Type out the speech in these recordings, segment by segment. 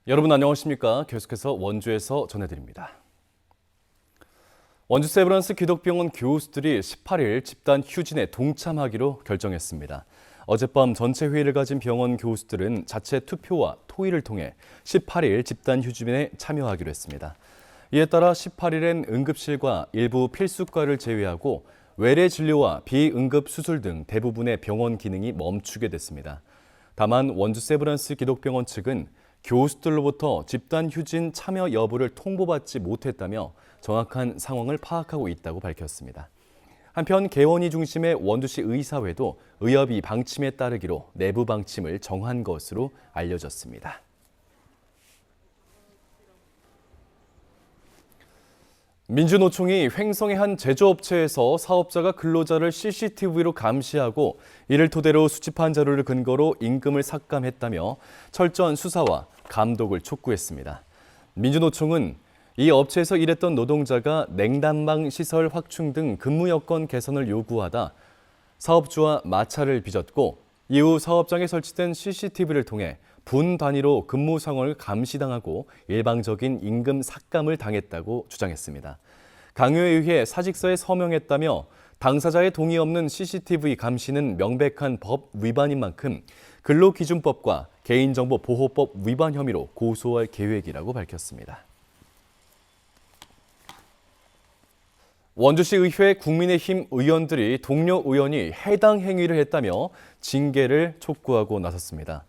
여러분 안녕하십니까? 계속해서 원주에서 전해드립니다. 원주 세브란스 기독병원 교수들이 18일 집단 휴진에 동참하기로 결정했습니다. 어젯밤 전체 회의를 가진 병원 교수들은 자체 투표와 토의를 통해 18일 집단 휴진에 참여하기로 했습니다. 이에 따라 18일엔 응급실과 일부 필수과를 제외하고 외래 진료와 비응급 수술 등 대부분의 병원 기능이 멈추게 됐습니다. 다만 원주 세브란스 기독병원 측은 교수들로부터 집단 휴진 참여 여부를 통보받지 못했다며 정확한 상황을 파악하고 있다고 밝혔습니다. 한편 개원이 중심의 원주시 의사회도 의협이 방침에 따르기로 내부 방침을 정한 것으로 알려졌습니다. 민주노총이 횡성의 한 제조업체에서 사업자가 근로자를 CCTV로 감시하고 이를 토대로 수집한 자료를 근거로 임금을 삭감했다며 철저한 수사와 감독을 촉구했습니다. 민주노총은 이 업체에서 일했던 노동자가 냉난방 시설 확충 등 근무 여건 개선을 요구하다 사업주와 마찰을 빚었고 이후 사업장에 설치된 CCTV를 통해 분 단위로 근무 상황을 감시당하고 일방적인 임금 삭감을 당했다고 주장했습니다. 강요에 의해 사직서에 서명했다며 당사자의 동의 없는 CCTV 감시는 명백한 법 위반인 만큼 근로기준법과 개인정보보호법 위반 혐의로 고소할 계획이라고 밝혔습니다. 원주시 의회 국민의힘 의원들이 동료 의원이 해당 행위를 했다며 징계를 촉구하고 나섰습니다.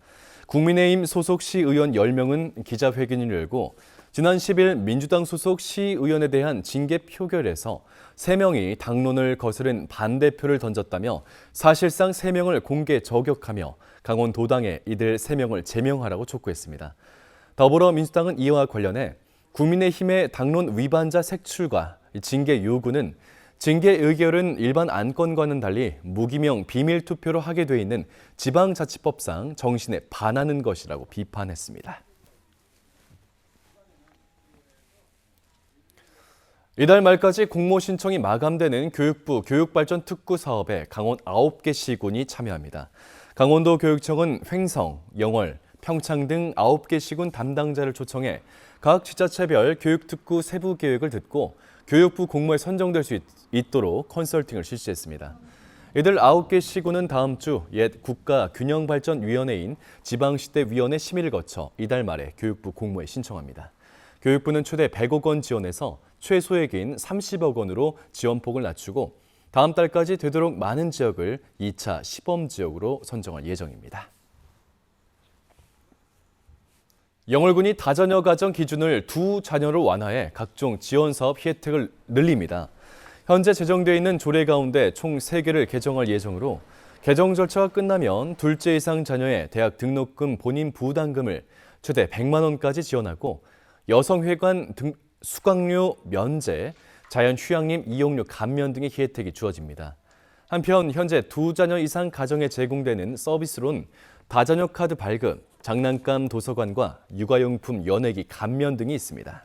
국민의힘 소속 시의원 10명은 기자회견을 열고 지난 10일 민주당 소속 시의원에 대한 징계 표결에서 3명이 당론을 거스른 반대표를 던졌다며 사실상 3명을 공개 저격하며 강원도당에 이들 3명을 제명하라고 촉구했습니다. 더불어민주당은 이와 관련해 국민의힘의 당론 위반자 색출과 징계 요구는 징계 의결은 일반 안건과는 달리 무기명 비밀 투표로 하게 돼 있는 지방자치법상 정신에 반하는 것이라고 비판했습니다. 이달 말까지 공모 신청이 마감되는 교육부 교육발전 특구 사업에 강원 9개 시군이 참여합니다. 강원도 교육청은 횡성, 영월, 평창 등 9개 시군 담당자를 초청해 각 지자체별 교육특구 세부 계획을 듣고 교육부 공모에 선정될 수 있도록 컨설팅을 실시했습니다. 이들 9개 시군은 다음 주 옛 국가균형발전위원회인 지방시대위원회 심의를 거쳐 이달 말에 교육부 공모에 신청합니다. 교육부는 최대 100억 원 지원해서 최소액인 30억 원으로 지원폭을 낮추고 다음 달까지 되도록 많은 지역을 2차 시범 지역으로 선정할 예정입니다. 영월군이 다자녀 가정 기준을 2자녀로 완화해 각종 지원 사업 혜택을 늘립니다. 현재 제정되어 있는 조례 가운데 총 3개를 개정할 예정으로 개정 절차가 끝나면 둘째 이상 자녀의 대학 등록금 본인 부담금을 최대 100만 원까지 지원하고 여성회관 등 수강료 면제, 자연휴양림 이용료 감면 등의 혜택이 주어집니다. 한편 현재 2자녀 이상 가정에 제공되는 서비스로는 다자녀 카드 발급, 장난감 도서관과 육아용품 연회기 감면 등이 있습니다.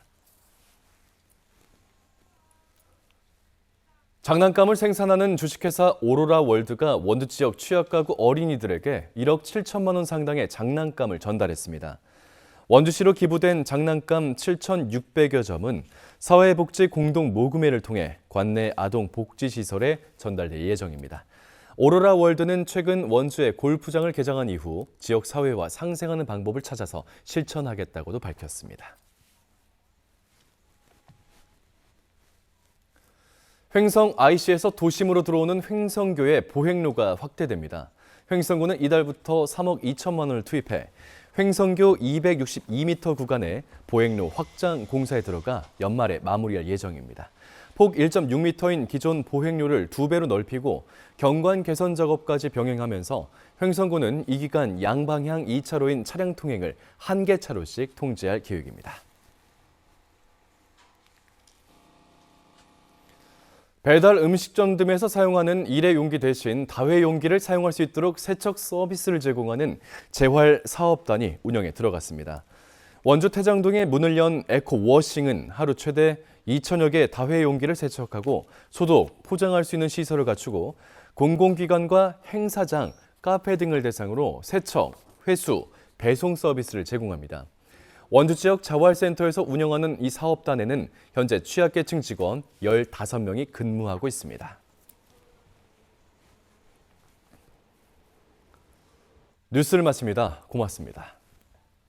장난감을 생산하는 주식회사 오로라 월드가 원주 지역 취약가구 어린이들에게 1억 7천만 원 상당의 장난감을 전달했습니다. 원주시로 기부된 장난감 7,600여 점은 사회복지 공동 모금회를 통해 관내 아동복지시설에 전달될 예정입니다. 오로라 월드는 최근 원주에 골프장을 개장한 이후 지역 사회와 상생하는 방법을 찾아서 실천하겠다고도 밝혔습니다. 횡성 IC에서 도심으로 들어오는 횡성교의 보행로가 확대됩니다. 횡성구는 이달부터 3억 2천만 원을 투입해 횡성교 262m 구간에 보행로 확장 공사에 들어가 연말에 마무리할 예정입니다. 폭 1.6m인 기존 보행로를 2배로 넓히고 경관 개선 작업까지 병행하면서 횡성구는 이 기간 양방향 2차로인 차량 통행을 1개 차로씩 통제할 계획입니다. 배달 음식점 등에서 사용하는 일회용기 대신 다회용기를 사용할 수 있도록 세척 서비스를 제공하는 재활 사업단이 운영에 들어갔습니다. 원주 태장동에 문을 연 에코워싱은 하루 최대 2천여 개 다회용기를 세척하고 소독, 포장할 수 있는 시설을 갖추고 공공기관과 행사장, 카페 등을 대상으로 세척, 회수, 배송 서비스를 제공합니다. 원주 지역 자활센터에서 운영하는 이 사업단에는 현재 취약계층 직원 15명이 근무하고 있습니다. 뉴스를 마칩니다. 고맙습니다.